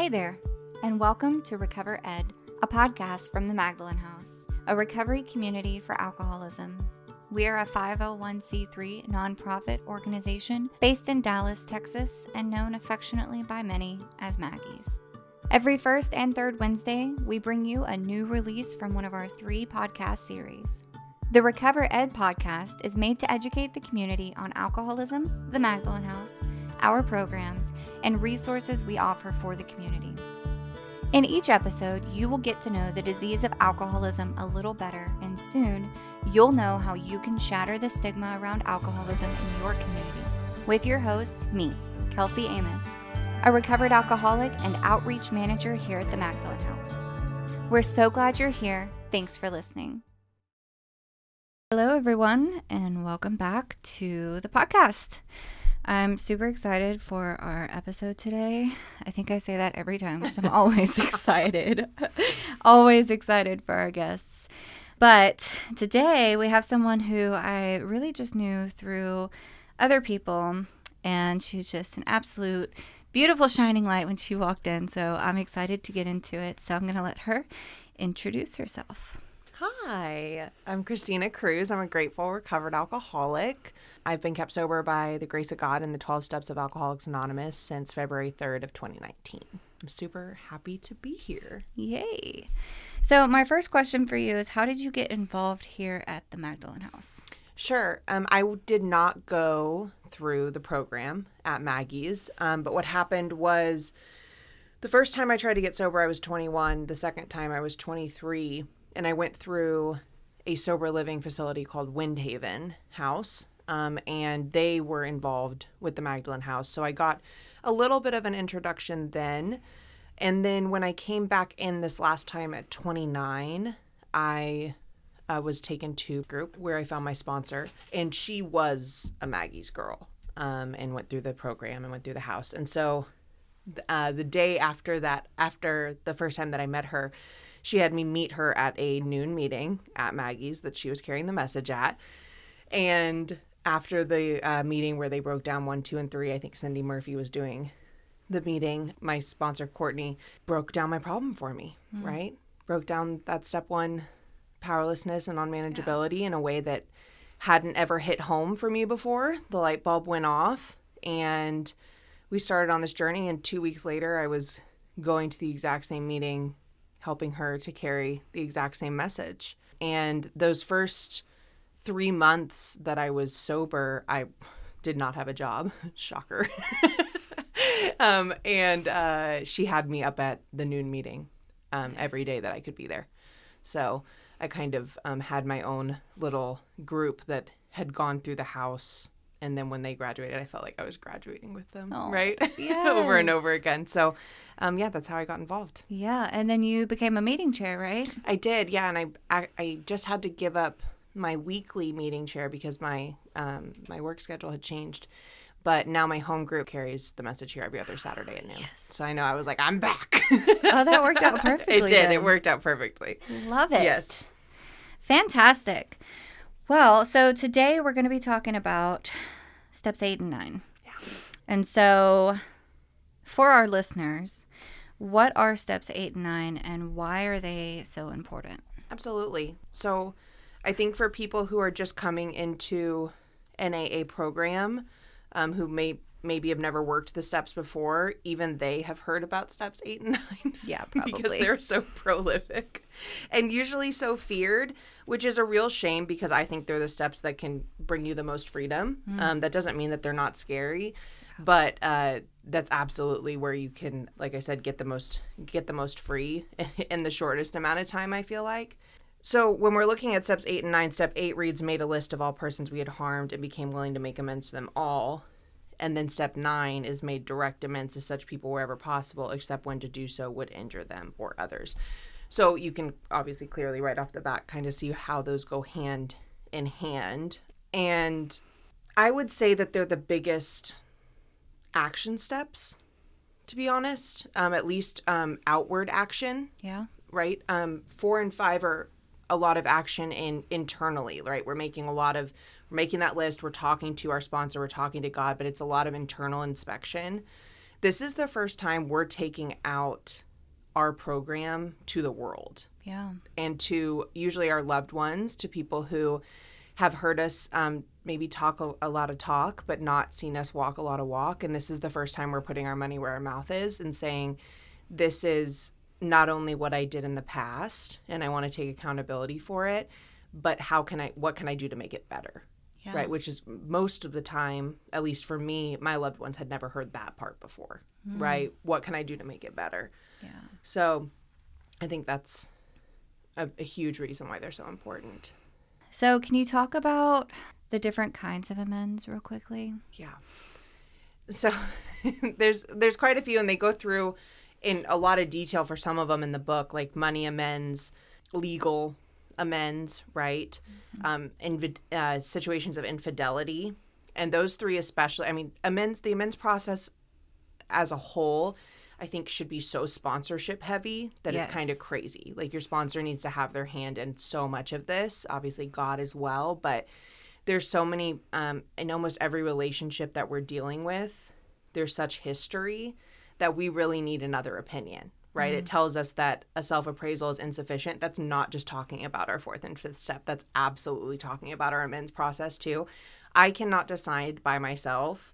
Hey there, and welcome to RecoverED, a podcast from the Magdalen House, a recovery community for alcoholism. We are a 501c3 nonprofit organization based in Dallas, Texas, and known affectionately by many as Maggies. Every first and third Wednesday, we bring you a new release from one of our 3 podcast series. The RecoverED podcast is made to educate the community on alcoholism, the Magdalen House, our programs, and resources we offer for the community. In each episode, you will get to know the disease of alcoholism a little better, and soon, you'll know how you can shatter the stigma around alcoholism in your community. With your host, me, Kelsey Amos, a recovered alcoholic and outreach manager here at the Magdalen House. We're so glad you're here. Thanks for listening. Hello, everyone, and welcome back to the podcast. I'm super excited for our episode today. I think I say that every time because I'm always excited. Always excited for our guests. But today we have someone who I really just knew through other people, and she's just an absolute beautiful shining light when she walked in. So I'm excited to get into it. So I'm going to let her introduce herself. Hi, I'm Christina Cruz. I'm a grateful, recovered alcoholic. I've been kept sober by the grace of God in the 12 Steps of Alcoholics Anonymous since February 3rd of 2019. I'm super happy to be here. Yay. So my first question for you is, how did you get involved here at the Magdalen House? Sure. I did not go through the program at Maggie's, but what happened was the first time I tried to get sober, I was 21. The second time I was 23. And I went through a sober living facility called Windhaven House, and they were involved with the Magdalen House. So I got a little bit of an introduction then. And then when I came back in this last time at 29, I was taken to a group where I found my sponsor, and she was a Maggie's girl, and went through the program and went through the house. And so the day after that, after the first time that I met her, she had me meet her at a noon meeting at Maggie's that she was carrying the message at. And after the meeting where they broke down 1, 2, and 3, I think Cindy Murphy was doing the meeting, my sponsor, Courtney, broke down my problem for me, right? Broke down that step 1 powerlessness and unmanageability in a way that hadn't ever hit home for me before. The light bulb went off, and we started on this journey. And 2 weeks later, I was going to the exact same meeting, helping her to carry the exact same message. And those first 3 months that I was sober, I did not have a job. Shocker. And she had me up at the noon meeting every day that I could be there. So I kind of had my own little group that had gone through the house. And then when they graduated, I felt like I was graduating with them, right? Yes. Over and over again. So, that's how I got involved. Yeah, and then you became a meeting chair, right? I did, yeah. And I just had to give up my weekly meeting chair because my work schedule had changed. But now my home group carries the message here every other Saturday at noon. Yes. So I know I was like, I'm back. Oh, that worked out perfectly. It did. Then. It worked out perfectly. Love it. Yes. Fantastic. Well, so today we're going to be talking about steps 8 and 9. Yeah. And so for our listeners, what are steps 8 and 9 and why are they so important? Absolutely. So I think for people who are just coming into an AA program, who maybe have never worked the steps before, even they have heard about steps 8 and 9. Yeah, probably. Because they're so prolific and usually so feared, which is a real shame because I think they're the steps that can bring you the most freedom. That doesn't mean that they're not scary, but that's absolutely where you can, like I said, get the most free in the shortest amount of time, I feel like. So when we're looking at steps 8 and 9, step 8 reads, made a list of all persons we had harmed and became willing to make amends to them all. And then step 9 is made direct amends to such people wherever possible, except when to do so would injure them or others. So you can obviously clearly right off the bat kind of see how those go hand in hand. And I would say that they're the biggest action steps, to be honest, at least outward action. Yeah. Right? 4 and 5 are a lot of action internally, right? We're making that list. We're talking to our sponsor. We're talking to God, but it's a lot of internal inspection this is the first time we're taking out our program to the world. Yeah. And to usually our loved ones, to people who have heard us maybe talk a lot of talk, but not seen us walk a lot of walk. And this is the first time we're putting our money where our mouth is and saying, this is not only what I did in the past, and I want to take accountability for it, but what can I do to make it better? Yeah. Right? Which is most of the time, at least for me, my loved ones had never heard that part before, right? What can I do to make it better? Yeah. So I think that's a huge reason why they're so important. So can you talk about the different kinds of amends real quickly? Yeah. So there's quite a few, and they go through in a lot of detail for some of them in the book, like money amends, legal amends, right? Situations of infidelity. And those three especially, I mean, the amends process as a whole, I think should be so sponsorship heavy that Yes. it's kind of crazy. Like your sponsor needs to have their hand in so much of this, obviously God as well, but there's so many, in almost every relationship that we're dealing with, there's such history that we really need another opinion, right? It tells us that a self-appraisal is insufficient. That's not just talking about our fourth and fifth step. That's absolutely talking about our amends process too. I cannot decide by myself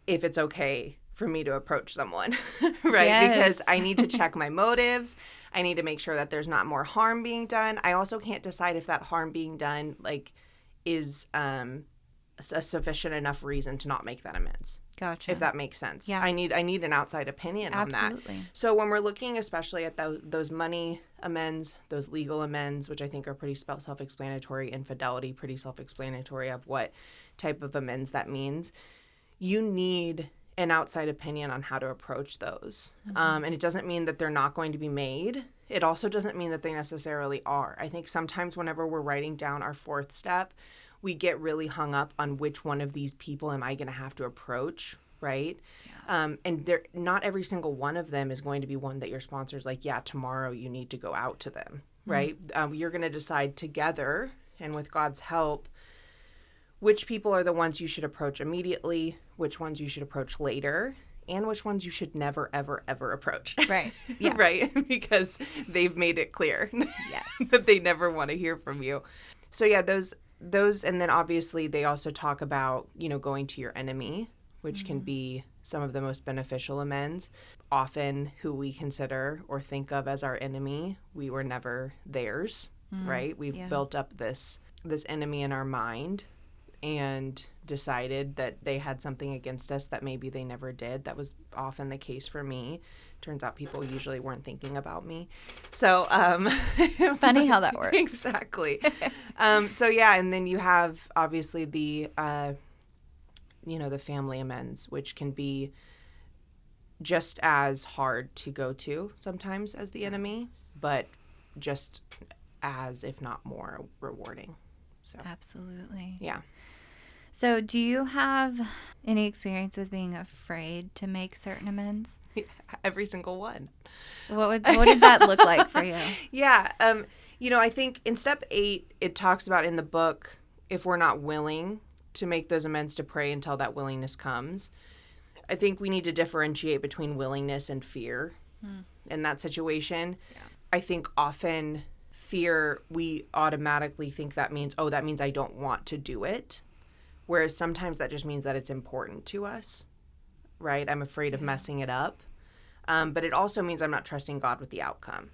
if it's okay for me to approach someone, right? Yes. Because I need to check my motives. I need to make sure that there's not more harm being done. I also can't decide if that harm being done, like, is a sufficient enough reason to not make that amends. Gotcha. If that makes sense. Yeah. I need an outside opinion on that. Absolutely. So when we're looking especially at those money amends, those legal amends, which I think are pretty self-explanatory, infidelity, pretty self-explanatory of what type of amends that means, you need an outside opinion on how to approach those. And it doesn't mean that they're not going to be made. It also doesn't mean that they necessarily are. I think sometimes whenever we're writing down our fourth step, we get really hung up on which one of these people am I going to have to approach, right? Yeah. And not every single one of them is going to be one that your sponsor's like, yeah, tomorrow you need to go out to them, right? You're going to decide together and with God's help which people are the ones you should approach immediately, which ones you should approach later, and which ones you should never, ever, ever approach. Right. Yeah. Right? Because they've made it clear Yes. that they never want to hear from you. So yeah, those, and then obviously they also talk about, going to your enemy, which can be some of the most beneficial amends. Often who we consider or think of as our enemy, we were never theirs, right? We've built up this enemy in our mind and decided that they had something against us that maybe they never did. That was often the case for me. Turns out people usually weren't thinking about me. So Funny how that works. Exactly. So yeah, and then you have obviously the the family amends, which can be just as hard to go to sometimes as the enemy, but just as, if not more, rewarding. So Absolutely. yeah. So do you have any experience with being afraid to make certain amends? Every single one. What did that look like for you? Yeah. I think in step 8, it talks about in the book, if we're not willing to make those amends, to pray until that willingness comes. I think we need to differentiate between willingness and fear in that situation. Yeah. I think often fear, we automatically think that means I don't want to do it. Whereas sometimes that just means that it's important to us, right? I'm afraid of messing it up. But it also means I'm not trusting God with the outcome,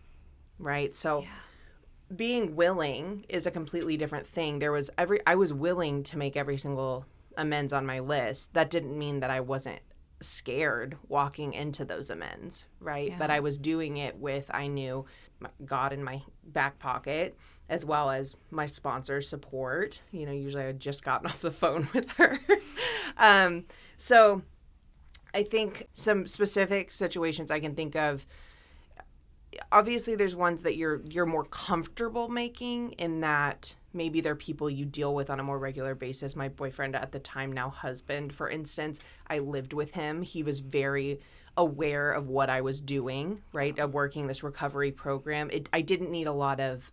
right? So being willing is a completely different thing. I was willing to make every single amends on my list. That didn't mean that I wasn't scared walking into those amends, right? Yeah. But I was doing it I knew God in my back pocket, as well as my sponsor's support. Usually I had just gotten off the phone with her. So I think some specific situations I can think of, obviously there's ones that you're more comfortable making, in that maybe they're people you deal with on a more regular basis. My boyfriend at the time, now husband, for instance, I lived with him. He was very aware of what I was doing, right? Of working this recovery program. I didn't need a lot of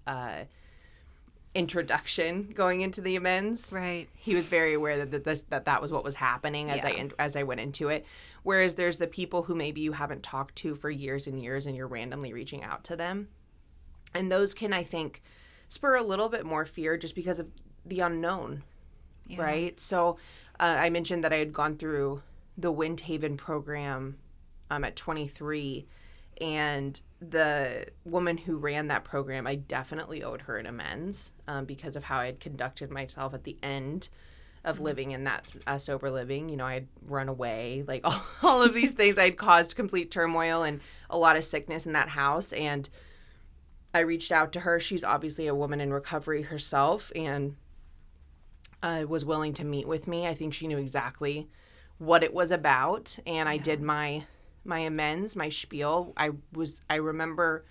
introduction going into the amends. Right. He was very aware that was what was happening as I went into it. Whereas there's the people who maybe you haven't talked to for years and years and you're randomly reaching out to them. And those can, I think, spur a little bit more fear just because of the unknown, right? So I mentioned that I had gone through the Windhaven program at 23, and the woman who ran that program, I definitely owed her an amends because of how I had conducted myself at the end of living in that sober living. You know, I had run away, like all of these things. I had caused complete turmoil and a lot of sickness in that house, and I reached out to her. She's obviously a woman in recovery herself, and was willing to meet with me. I think she knew exactly what it was about, and I did my amends, my spiel. I remember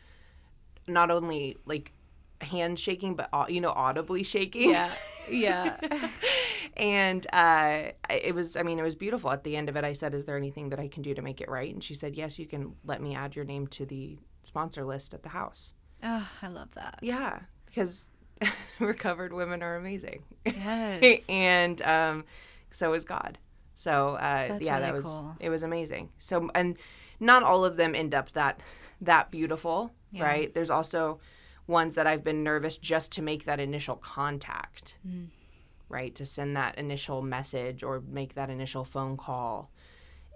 not only like hand shaking, but audibly shaking. Yeah. And it was beautiful. At the end of it, I said, "Is there anything that I can do to make it right?" And she said, "Yes, you can let me add your name to the sponsor list at the house." Oh, I love that. Yeah, because recovered women are amazing. Yes. And so is God. So That's that really was cool. It was amazing. So, and not all of them end up that beautiful, right? There's also ones that I've been nervous just to make that initial contact, right? To send that initial message or make that initial phone call.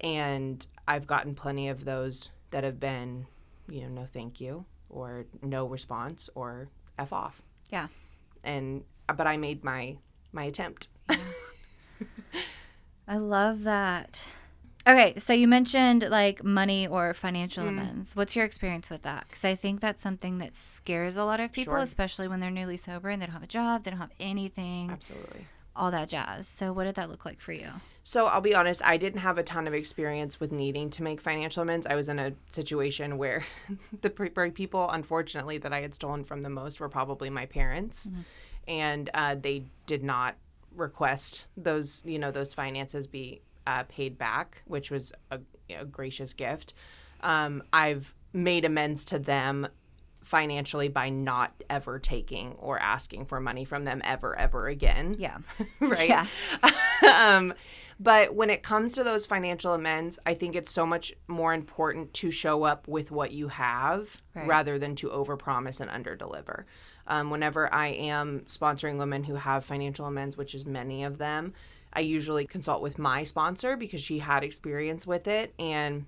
And I've gotten plenty of those that have been, no thank you, or no response, or F off. Yeah. But I made my attempt. Yeah. I love that. Okay, so you mentioned like money or financial amends. What's your experience with that? Because I think that's something that scares a lot of people, especially when they're newly sober and they don't have a job, they don't have anything. Absolutely. All that jazz. So what did that look like for you? So I'll be honest, I didn't have a ton of experience with needing to make financial amends. I was in a situation where the people, unfortunately, that I had stolen from the most were probably my parents. And they did not request those finances be paid back, which was a gracious gift. I've made amends to them financially by not ever taking or asking for money from them ever again. Yeah. Right? Yeah. But when it comes to those financial amends, I think it's so much more important to show up with what you have rather than to overpromise and underdeliver. Whenever I am sponsoring women who have financial amends, which is many of them, I usually consult with my sponsor because she had experience with it. And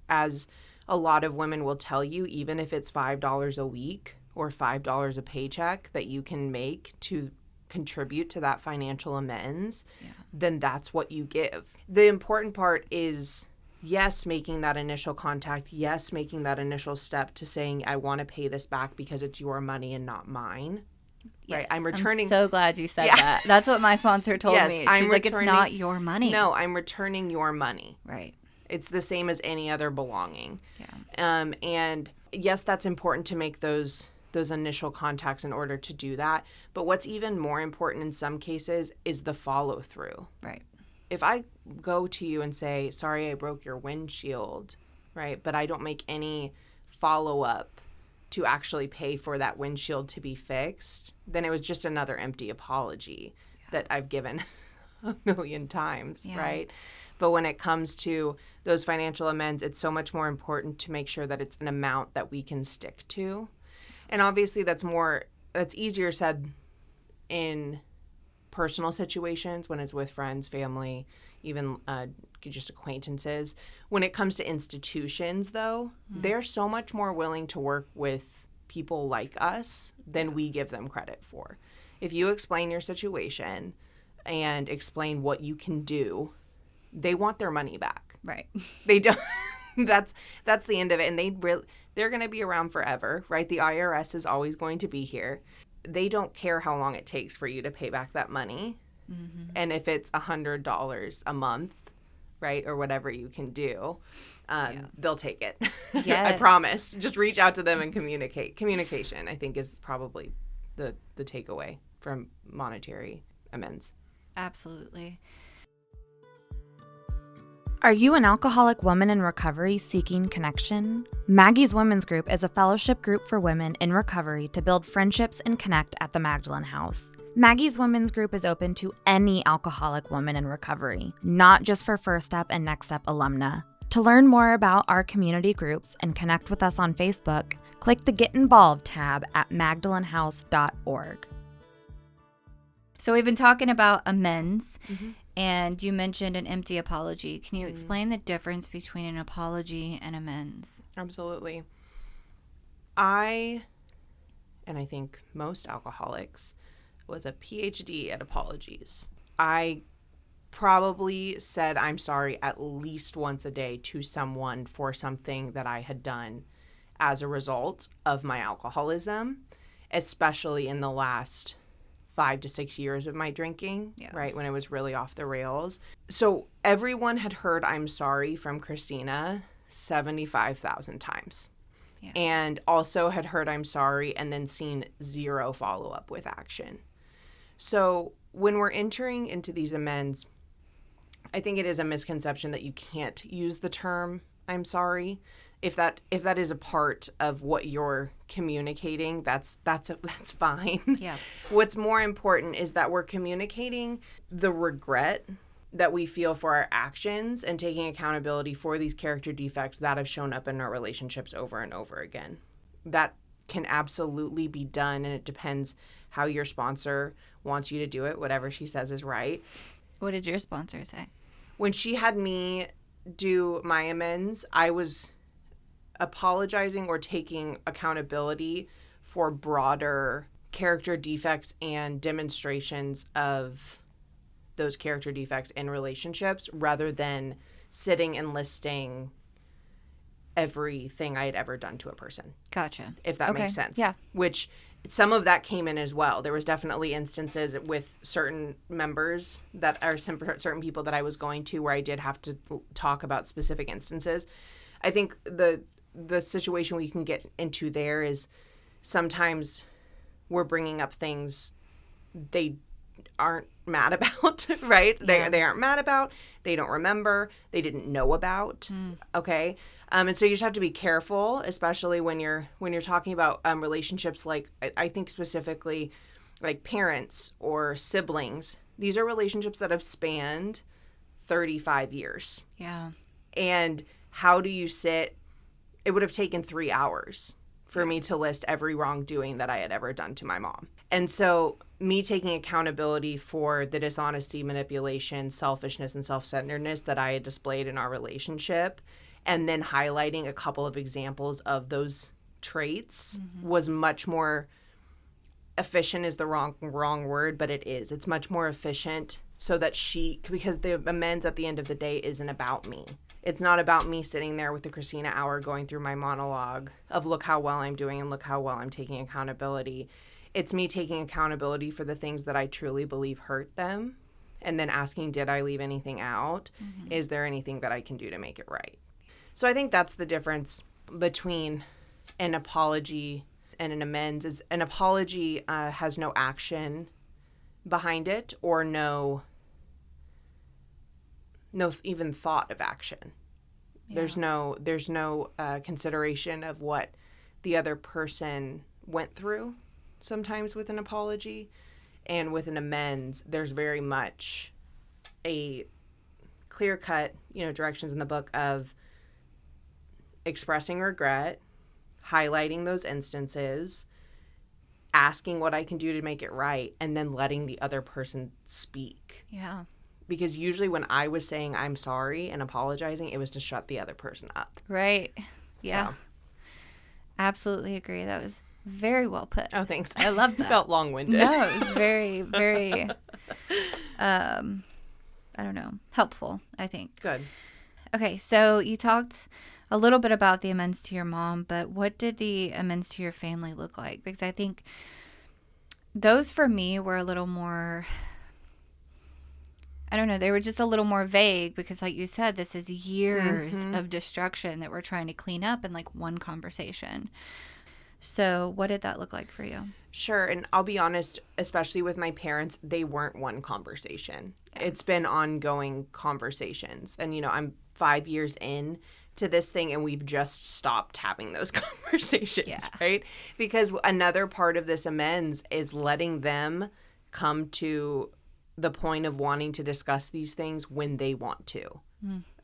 as a lot of women will tell you, even if it's $5 a week or $5 a paycheck that you can make to contribute to that financial amends, then that's what you give. The important part is, yes, making that initial contact. Yes, making that initial step to saying, I want to pay this back because it's your money and not mine. Yes, right? I'm returning. I'm so glad you said that. That's what my sponsor told me. She's like, it's not your money. No, I'm returning your money. Right. It's the same as any other belonging. Yeah. And yes, that's important to make those initial contacts in order to do that. But what's even more important in some cases is the follow through. Right. If I go to you and say, sorry, I broke your windshield, right? But I don't make any follow up to actually pay for that windshield to be fixed, then it was just another empty apology that I've given a million times, right? But when it comes to those financial amends, it's so much more important to make sure that it's an amount that we can stick to. And obviously that's easier said in personal situations when it's with friends, family, even just acquaintances. When it comes to institutions, though, they're so much more willing to work with people like us than we give them credit for. If you explain your situation and explain what you can do, they want their money back. Right. They don't. That's the end of it. And they're going to be around forever, right? The IRS is always going to be here. They don't care how long it takes for you to pay back that money. Mm-hmm. And if it's $100 a month, right, or whatever you can do, they'll take it. Yes. I promise. Just reach out to them and communicate. Communication, I think, is probably the takeaway from monetary amends. Absolutely. Are you an alcoholic woman in recovery seeking connection? Maggie's Women's Group is a fellowship group for women in recovery to build friendships and connect at the Magdalen House. Maggie's Women's Group is open to any alcoholic woman in recovery, not just for First Step and Next Step alumna. To learn more about our community groups and connect with us on Facebook, click the Get Involved tab at magdalenhouse.org. So we've been talking about amends. And you mentioned an empty apology. Can you explain the difference between an apology and amends? Absolutely. I think most alcoholics, was a PhD at apologies. I probably said I'm sorry at least once a day to someone for something that I had done as a result of my alcoholism, especially in the last 5 to 6 years of my drinking, right, when it was really off the rails. So everyone had heard I'm sorry from Christina 75,000 times. And also had heard I'm sorry and then seen zero follow-up with action. So when we're entering into these amends, I think it is a misconception that you can't use the term I'm sorry. If that is a part of what you're communicating, that's fine. Yeah. What's more important is that we're communicating the regret that we feel for our actions and taking accountability for these character defects that have shown up in our relationships over and over again. That can absolutely be done, and it depends how your sponsor wants you to do it. Whatever she says is right. What did your sponsor say? When she had me do my amends, I was apologizing or taking accountability for broader character defects and demonstrations of those character defects in relationships rather than sitting and listing everything I had ever done to a person. Gotcha. If that makes sense. Yeah. Which some of that came in as well. There was definitely instances with certain members that are certain people that I was going to where I did have to talk about specific instances. I think the situation we can get into there is sometimes we're bringing up things they aren't mad about, right? Yeah. They aren't mad about, they don't remember, they didn't know about, okay? And so you just have to be careful, especially when you're talking about relationships like, I think specifically like parents or siblings. These are relationships that have spanned 35 years. Yeah. And how do you sit? It would have taken 3 hours for me to list every wrongdoing that I had ever done to my mom. And so me taking accountability for the dishonesty, manipulation, selfishness, and self-centeredness that I had displayed in our relationship, and then highlighting a couple of examples of those traits was much more efficient is the wrong word, but it is. It's much more efficient so that because the amends at the end of the day isn't about me. It's not about me sitting there with the Christina hour going through my monologue of look how well I'm doing and look how well I'm taking accountability. It's me taking accountability for the things that I truly believe hurt them and then asking, did I leave anything out? Is there anything that I can do to make it right? So I think that's the difference between an apology and an amends. Is an apology has no action behind it or no even thought of action. Yeah. There's no consideration of what the other person went through sometimes with an apology. And with an amends, there's very much a clear-cut, directions in the book of expressing regret, highlighting those instances, asking what I can do to make it right, and then letting the other person speak. Yeah. Because usually when I was saying I'm sorry and apologizing, it was to shut the other person up. Right. Yeah. So. Absolutely agree. That was very well put. Oh, thanks. I love that. Felt long-winded. No, it was very, very, I don't know, helpful, I think. Good. Okay, so you talked a little bit about the amends to your mom, but what did the amends to your family look like? Because I think those for me were a little more, I don't know, they were just a little more vague because like you said, this is years of destruction that we're trying to clean up in like one conversation. So what did that look like for you? Sure. And I'll be honest, especially with my parents, they weren't one conversation. Yeah. It's been ongoing conversations. And, I'm 5 years in to this thing, and we've just stopped having those conversations, right? Because another part of this amends is letting them come to the point of wanting to discuss these things when they want to.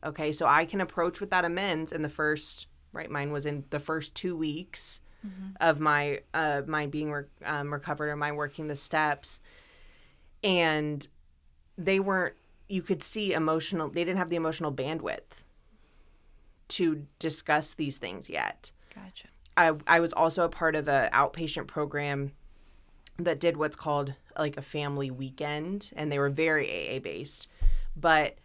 Okay, so I can approach with that amends in the first, right, mine was in the first 2 weeks of my being recovered, or my working the steps, and they weren't, you could see emotional, they didn't have the emotional bandwidth to discuss these things yet. Gotcha. I was also a part of an outpatient program that did what's called like a family weekend, and they were very AA based, but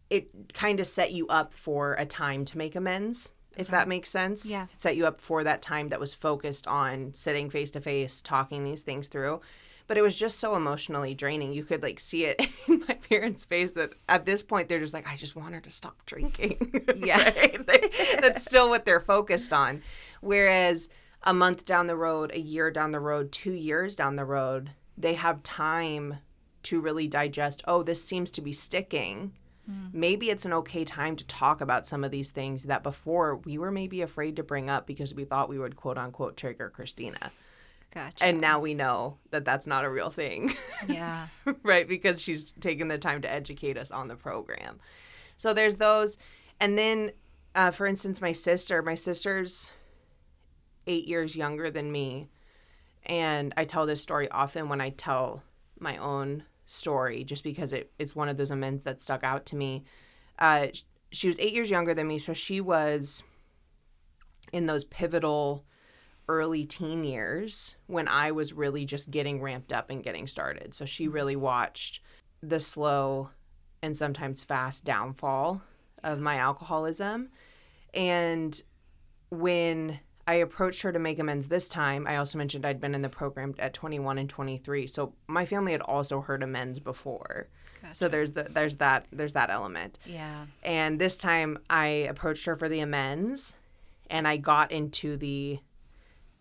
it kind of set you up for a time to make amends, if that makes sense. Yeah. It set you up for that time that was focused on sitting face to face, talking these things through. But it was just so emotionally draining. You could like see it in my parents' face that at this point they're just like, I just want her to stop drinking. Yeah. That's still what they're focused on. Whereas a month down the road, a year down the road, 2 years down the road, they have time to really digest, oh, this seems to be sticking. Maybe it's an okay time to talk about some of these things that before we were maybe afraid to bring up because we thought we would quote unquote trigger Christina. Gotcha. And now we know that that's not a real thing. Yeah. Right? Because she's taken the time to educate us on the program. So there's those. And then, for instance, my sister's 8 years younger than me. And I tell this story often when I tell my own story, just because it's one of those amends that stuck out to me. She was 8 years younger than me. So she was in those pivotal early teen years when I was really just getting ramped up and getting started. So she really watched the slow and sometimes fast downfall of my alcoholism. And when I approached her to make amends this time, I also mentioned I'd been in the program at 21 and 23. So my family had also heard amends before. Gotcha. So there's that element. Yeah. And this time I approached her for the amends, and I got into the,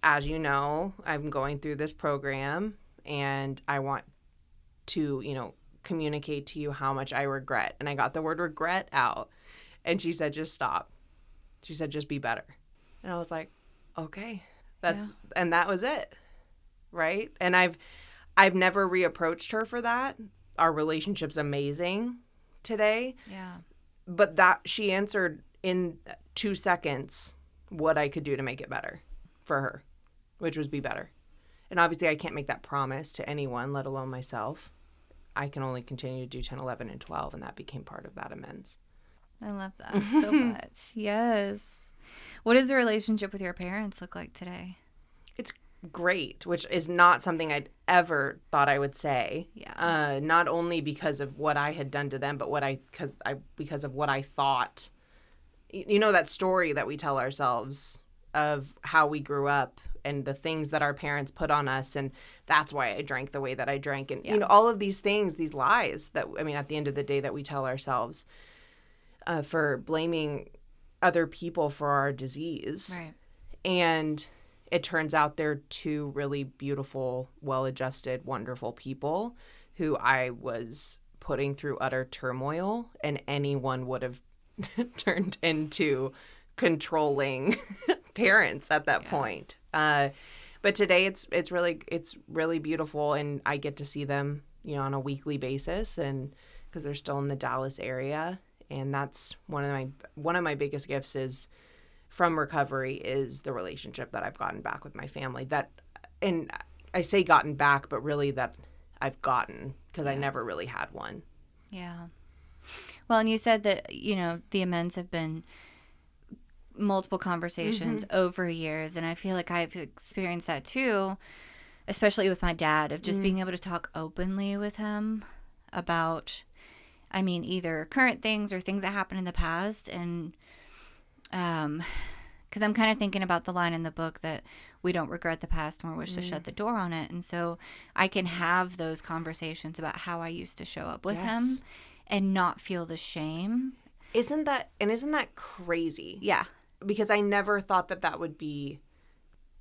as you know, I'm going through this program and I want to, communicate to you how much I regret. And I got the word regret out. And she said, just stop. She said, just be better. And I was like, okay, and that was it. Right. And I've never reapproached her for that. Our relationship's amazing today. Yeah. But that she answered in 2 seconds what I could do to make it better for her, which was be better. And obviously I can't make that promise to anyone, let alone myself. I can only continue to do 10, 11, and 12, and that became part of that amends. I love that so much. Yes. What does the relationship with your parents look like today? It's great, which is not something I'd ever thought I would say. Yeah. Not only because of what I had done to them, but because of what I thought. You know that story that we tell ourselves of how we grew up and the things that our parents put on us, and that's why I drank the way that I drank, and all of these things, these lies that at the end of the day that we tell ourselves for blaming other people for our disease. Right. And it turns out they're two really beautiful, well-adjusted, wonderful people who I was putting through utter turmoil, and anyone would have turned into controlling parents at that point. But today it's really beautiful, and I get to see them, on a weekly basis, and because they're still in the Dallas area. And that's one of my biggest gifts is from recovery is the relationship that I've gotten back with my family. That, and I say gotten back, but really that I've gotten because I never really had one. Yeah. Well, and you said that, the amends have been multiple conversations over years. And I feel like I've experienced that too, especially with my dad, of just being able to talk openly with him about either current things or things that happened in the past. And because I'm kind of thinking about the line in the book that we don't regret the past nor wish to shut the door on it. And so I can have those conversations about how I used to show up with him and not feel the shame. Isn't that crazy? Yeah. Because I never thought that would be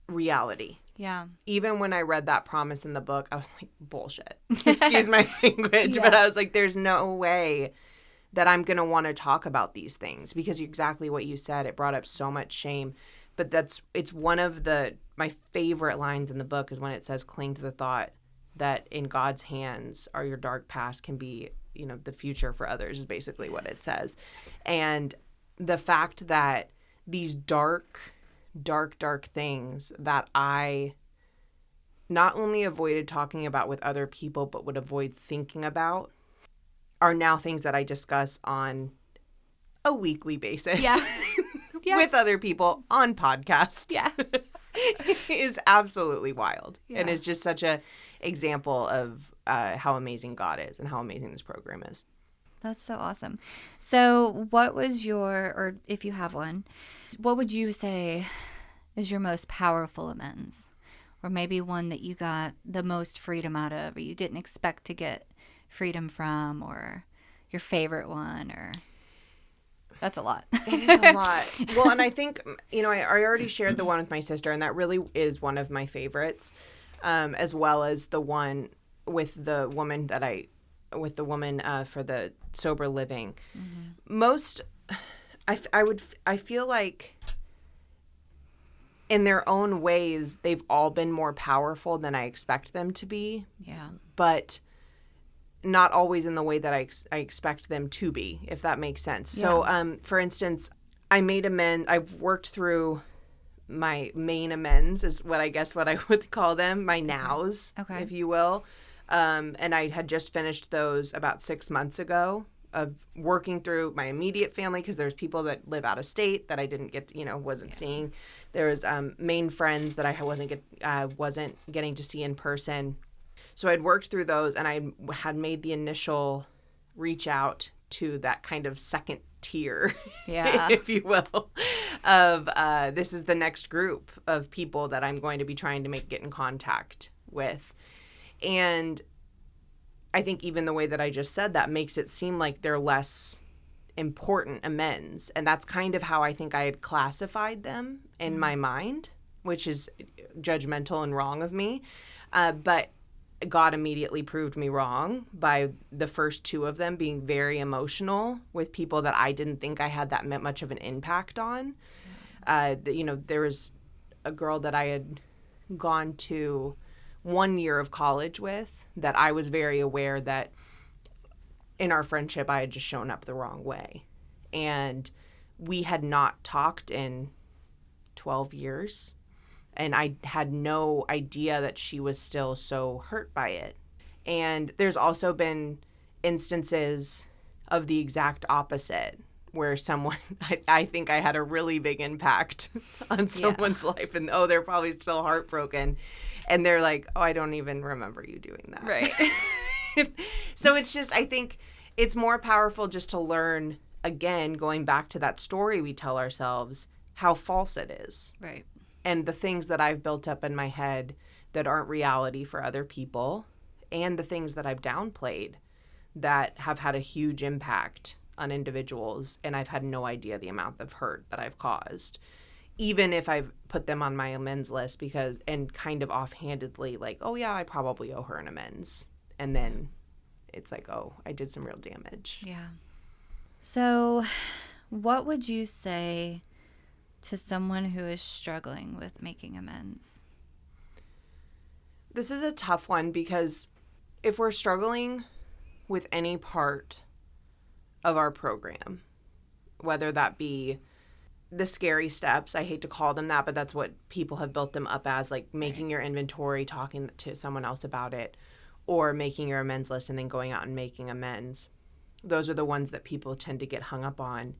reality. Yeah. Even when I read that promise in the book, I was like, bullshit. Excuse my language. But I was like, there's no way that I'm going to want to talk about these things, because exactly what you said, it brought up so much shame. But it's one of my favorite lines in the book is when it says, cling to the thought that in God's hands are your dark past can be, the future for others, is basically what it says. And the fact that these dark things that I not only avoided talking about with other people, but would avoid thinking about, are now things that I discuss on a weekly basis with other people on podcasts. Yeah. Is absolutely wild. Yeah. And is just such a example of how amazing God is and how amazing this program is. That's so awesome. So what was or if you have one, what would you say is your most powerful amends? Or maybe one that you got the most freedom out of, or you didn't expect to get freedom from, or your favorite one, or... That's a lot. It is a lot. Well, and I think, I already shared the one with my sister, and that really is one of my favorites, as well as the one with the woman for the sober living. Mm-hmm. I feel like in their own ways, they've all been more powerful than I expect them to be. Yeah. But not always in the way that I expect them to be, if that makes sense. Yeah. So, for instance, I made amends. I've worked through my main amends, is what I would call them, my nows, if you will. And I had just finished those about 6 months ago, of working through my immediate family, because there's people that live out of state that I didn't get, wasn't seeing. There was main friends that I wasn't getting to see in person. So I'd worked through those, and I had made the initial reach out to that kind of second tier, if you will, of this is the next group of people that I'm going to be trying to get in contact with. And I think even the way that I just said that makes it seem like they're less important amends. And that's kind of how I think I had classified them in my mind, which is judgmental and wrong of me. But God immediately proved me wrong by the first two of them being very emotional with people that I didn't think I had that much of an impact on. There was a girl that I had gone to 1 year of college with that I was very aware that in our friendship I had just shown up the wrong way. And we had not talked in 12 years. And I had no idea that she was still so hurt by it. And there's also been instances of the exact opposite, where someone, I think I had a really big impact on someone's life, and they're probably still heartbroken. And they're like, oh, I don't even remember you doing that. Right. So it's just, I think it's more powerful just to learn, again, going back to that story we tell ourselves, how false it is. Right. And the things that I've built up in my head that aren't reality for other people, and the things that I've downplayed that have had a huge impact on individuals, and I've had no idea the amount of hurt that I've caused, even if I've put them on my amends list and kind of offhandedly like, oh yeah, I probably owe her an amends. And then it's like, oh, I did some real damage. Yeah. So what would you say to someone who is struggling with making amends? This is a tough one, because if we're struggling with any part of our program, whether that be the scary steps, I hate to call them that, but that's what people have built them up as, like making your inventory, talking to someone else about it, or making your amends list and then going out and making amends. Those are the ones that people tend to get hung up on.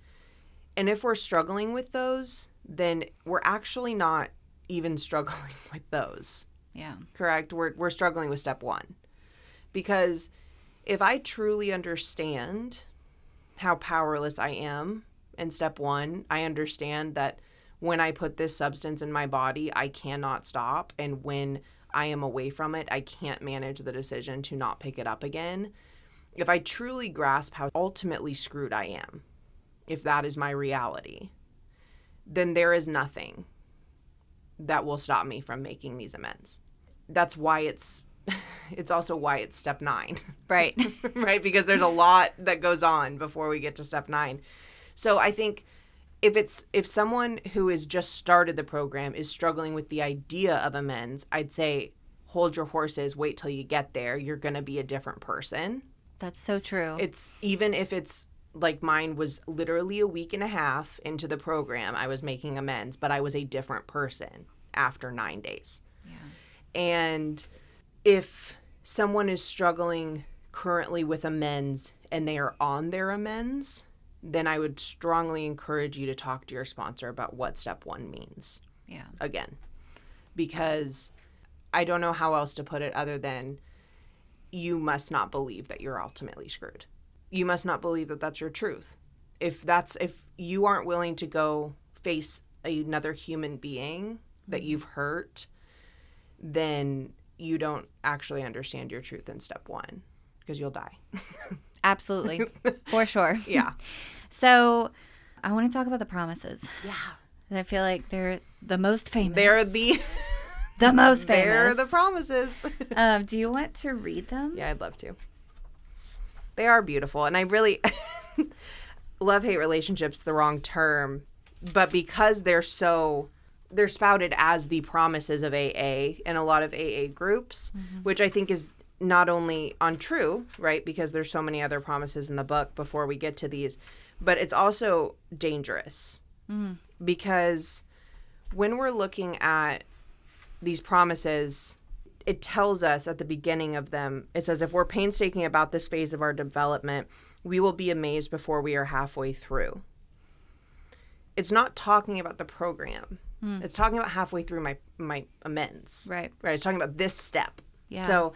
And if we're struggling with those, then we're actually not even struggling with those. Yeah. Correct? We're struggling with step one. Because if I truly understand how powerless I am in step one, I understand that when I put this substance in my body, I cannot stop. And when I am away from it, I can't manage the decision to not pick it up again. If I truly grasp how ultimately screwed I am, if that is my reality, then there is nothing that will stop me from making these amends. That's why it's it's also why it's step 9. Right. Right? Because there's a lot that goes on before we get to step 9. So I think if someone who has just started the program is struggling with the idea of amends, I'd say hold your horses, wait till you get there. You're going to be a different person. That's so true. It's even if it's like mine was literally a week and a half into the program, I was making amends, but I was a different person after 9 days. Yeah. And if someone is struggling currently with amends and they are on their amends, then I would strongly encourage you to talk to your sponsor about what step 1 means. Yeah. Again, because I don't know how else to put it other than you must not believe that you're ultimately screwed. You must not believe that that's your truth. If you aren't willing to go face another human being that you've hurt, then you don't actually understand your truth in step 1, because you'll die. Absolutely. For sure. Yeah. So I want to talk about the promises. Yeah. I feel like they're the most famous. They're the most famous. They're the promises. Do you want to read them? Yeah, I'd love to. They are beautiful. And I really love-hate relationships, the wrong term. But because they're spouted as the promises of AA in a lot of AA groups, which I think is not only untrue, right, because there's so many other promises in the book before we get to these, but it's also dangerous because when we're looking at these promises, it tells us at the beginning of them, it says, if we're painstaking about this phase of our development, we will be amazed before we are halfway through. It's not talking about the program. It's talking about halfway through my amends. Right. It's talking about this step. Yeah. So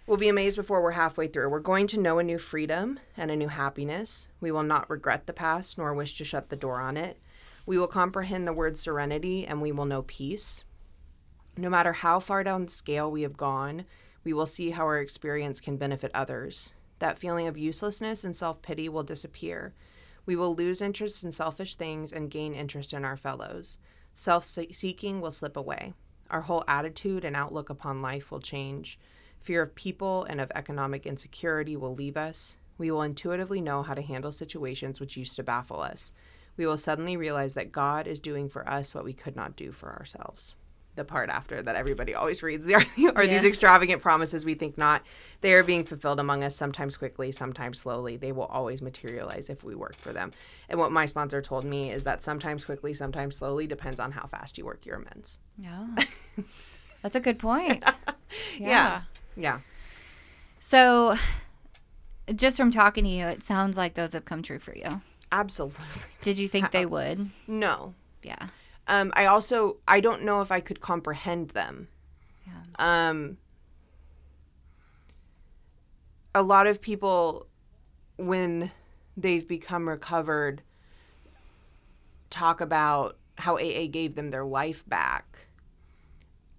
we'll be amazed before we're halfway through. We're going to know a new freedom and a new happiness. We will not regret the past nor wish to shut the door on it. We will comprehend the word serenity and we will know peace. No matter how far down the scale we have gone, we will see how our experience can benefit others. That feeling of uselessness and self-pity will disappear. We will lose interest in selfish things and gain interest in our fellows. Self-seeking will slip away. Our whole attitude and outlook upon life will change. Fear of people and of economic insecurity will leave us. We will intuitively know how to handle situations which used to baffle us. We will suddenly realize that God is doing for us what we could not do for ourselves. The part after that everybody always reads are these extravagant promises we think not. They are being fulfilled among us, sometimes quickly, sometimes slowly. They will always materialize if we work for them. And what my sponsor told me is that sometimes quickly, sometimes slowly depends on how fast you work your amends. Yeah. That's a good point. Yeah. So just from talking to you, it sounds like those have come true for you. Absolutely. Did you think they would? No. Yeah. I don't know if I could comprehend them. Yeah. A lot of people, when they've become recovered, talk about how AA gave them their life back.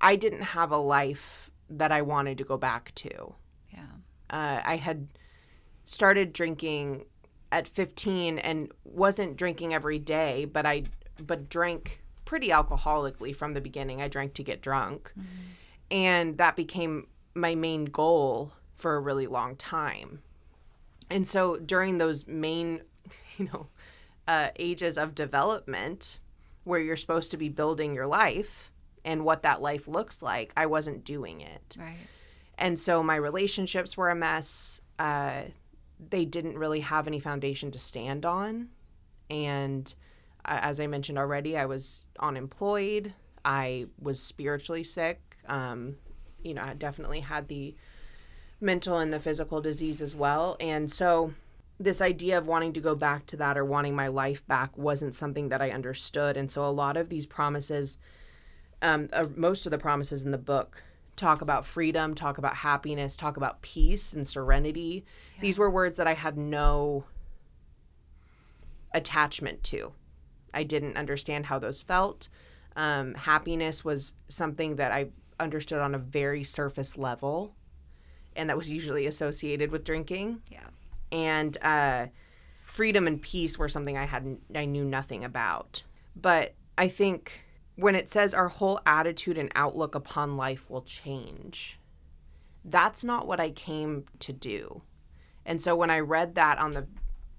I didn't have a life that I wanted to go back to. Yeah. I had started drinking at 15 and wasn't drinking every day, but drank pretty alcoholically from the beginning. I drank to get drunk. And that became my main goal for a really long time. And so during those main, ages of development where you're supposed to be building your life and what that life looks like, I wasn't doing it. Right. And so my relationships were a mess. They didn't really have any foundation to stand on. And as I mentioned already, I was unemployed. I was spiritually sick. I definitely had the mental and the physical disease as well. And so this idea of wanting to go back to that or wanting my life back wasn't something that I understood. And so a lot of these promises, most of the promises in the book talk about freedom, talk about happiness, talk about peace and serenity. Yeah. These were words that I had no attachment to. I didn't understand how those felt. Happiness was something that I understood on a very surface level, and that was usually associated with drinking. Yeah. And freedom and peace were something I knew nothing about. But I think when it says our whole attitude and outlook upon life will change, that's not what I came to do. And so when I read that on the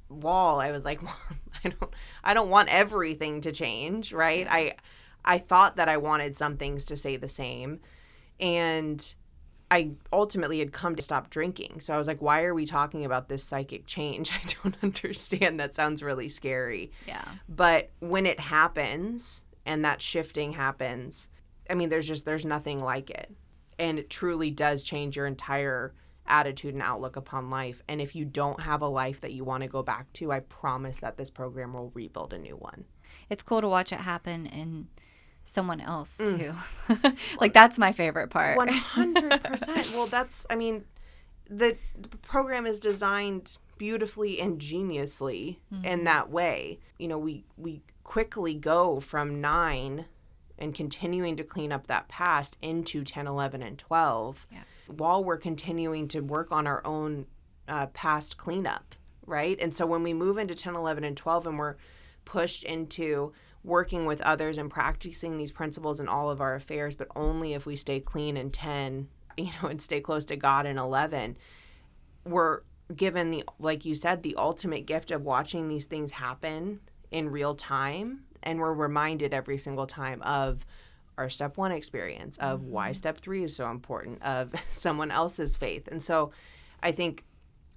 wall, I was like, well, I don't want everything to change, right? Yeah. I thought that I wanted some things to stay the same. And I ultimately had come to stop drinking. So I was like, why are we talking about this psychic change? I don't understand. That sounds really scary. Yeah. But when it happens and that shifting happens, I mean, there's nothing like it. And it truly does change your entire attitude and outlook upon life. And if you don't have a life that you want to go back to, I promise that this program will rebuild a new one. It's cool to watch it happen in someone else too. Like, that's my favorite part. 100%. Well, the program is designed beautifully and geniusly in that way. You know, we quickly go from 9 and continuing to clean up that past into 10, 11, and 12 while we're continuing to work on our own past cleanup, right? And so when we move into 10, 11, and 12 and we're pushed into working with others and practicing these principles in all of our affairs, but only if we stay clean in 10, and stay close to God in 11, we're given like you said, the ultimate gift of watching these things happen in real time. And we're reminded every single time of our step 1 experience, of why step 3 is so important, of someone else's faith. And so I think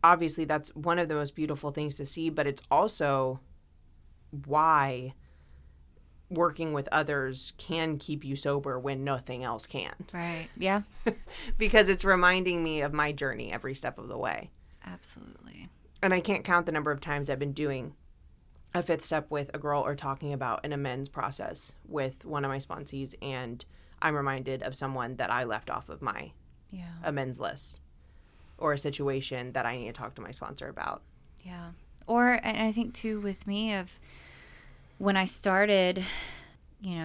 obviously that's one of the most beautiful things to see, but it's also why working with others can keep you sober when nothing else can. Right. Yeah. Because it's reminding me of my journey every step of the way. Absolutely. And I can't count the number of times I've been doing a 5th step with a girl or talking about an amends process with one of my sponsees, and I'm reminded of someone that I left off of my amends list, or a situation that I need to talk to my sponsor about. Yeah. Or, and I think too with me, of when I started,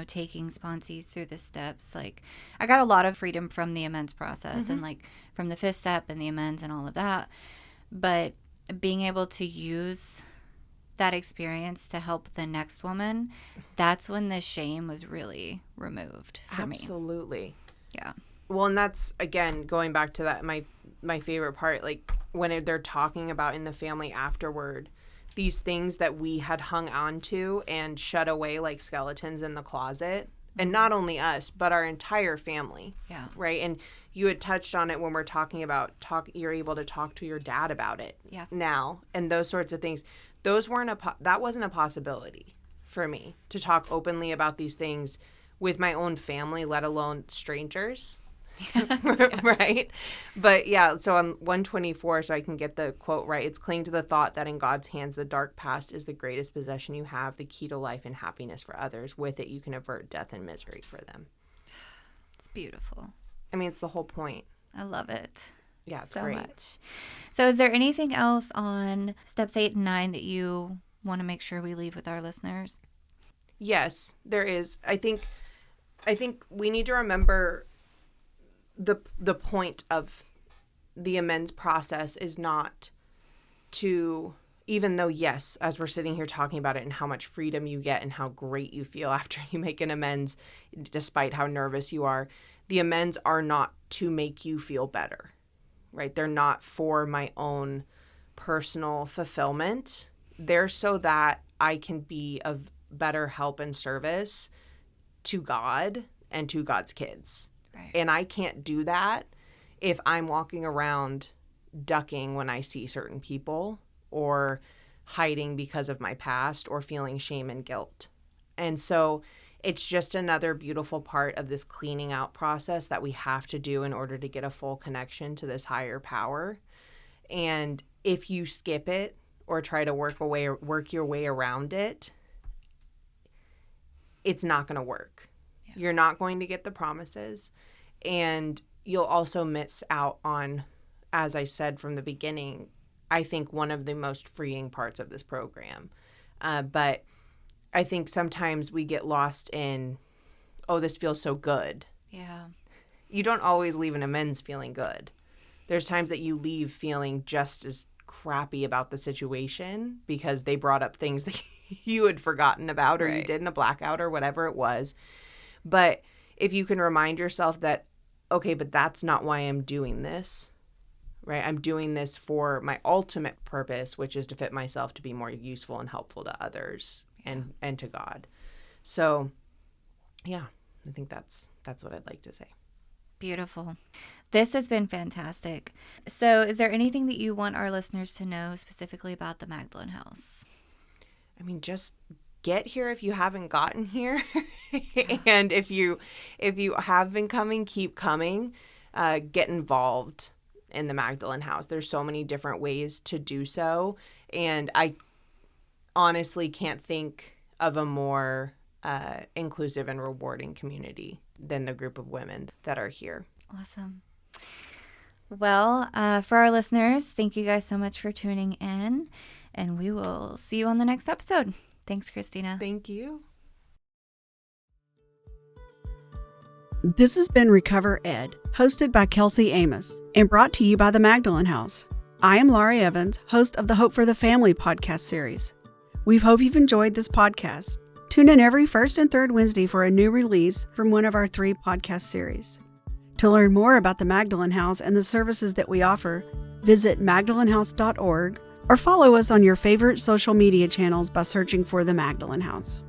taking sponsees through the steps, like, I got a lot of freedom from the amends process and like from the 5th step and the amends and all of that. But being able to use that experience to help the next woman, that's when the shame was really removed for me. Absolutely. Yeah. Well, and that's, again, going back to that, my favorite part, like when they're talking about in the family afterward, these things that we had hung on to and shut away like skeletons in the closet. And not only us, but our entire family. Yeah. Right. And you had touched on it when we're talking about you're able to talk to your dad about it now, and those sorts of things. Those that wasn't a possibility for me to talk openly about these things with my own family, let alone strangers. Right. But yeah, so on 124, so I can get the quote right, it's cling to the thought that in God's hands, the dark past is the greatest possession you have, the key to life and happiness for others. With it, you can avert death and misery for them. It's beautiful. I mean, it's the whole point. I love it. Yeah, it's so great. Much. So is there anything else on steps 8 and 9 that you want to make sure we leave with our listeners? Yes, there is. I think we need to remember the point of the amends process is not to, even though, yes, as we're sitting here talking about it and how much freedom you get and how great you feel after you make an amends, despite how nervous you are, the amends are not to make you feel better, right? They're not for my own personal fulfillment. They're so that I can be of better help and service to God and to God's kids. Right. And I can't do that if I'm walking around ducking when I see certain people, or hiding because of my past, or feeling shame and guilt. And so it's just another beautiful part of this cleaning out process that we have to do in order to get a full connection to this higher power. And if you skip it or try to work your way around it, it's not going to work. Yeah. You're not going to get the promises, and you'll also miss out on, as I said from the beginning, I think one of the most freeing parts of this program. But I think sometimes we get lost in, oh, this feels so good. Yeah. You don't always leave an amends feeling good. There's times that you leave feeling just as crappy about the situation because they brought up things that you had forgotten about, or you did in a blackout or whatever it was. But if you can remind yourself that, okay, but that's not why I'm doing this, right? I'm doing this for my ultimate purpose, which is to fit myself to be more useful and helpful to others and to God. So, yeah, I think that's what I'd like to say. Beautiful. This has been fantastic. So is there anything that you want our listeners to know specifically about the Magdalen House? I mean, just get here if you haven't gotten here. And if you have been coming, keep coming. Get involved in the Magdalen House. There's so many different ways to do so. And I honestly can't think of a more inclusive and rewarding community than the group of women that are here. Awesome. Well, for our listeners, thank you guys so much for tuning in, and we will see you on the next episode. Thanks, Christina. Thank you. This has been RecoverED, hosted by Kelsey Amos, and brought to you by the Magdalen House. I am Laurie Evans, host of the Hope for the Family podcast series. We hope you've enjoyed this podcast. Tune in every first and third Wednesday for a new release from one of our 3 podcast series. To learn more about the Magdalen House and the services that we offer, visit magdalenhouse.org or follow us on your favorite social media channels by searching for the Magdalen House.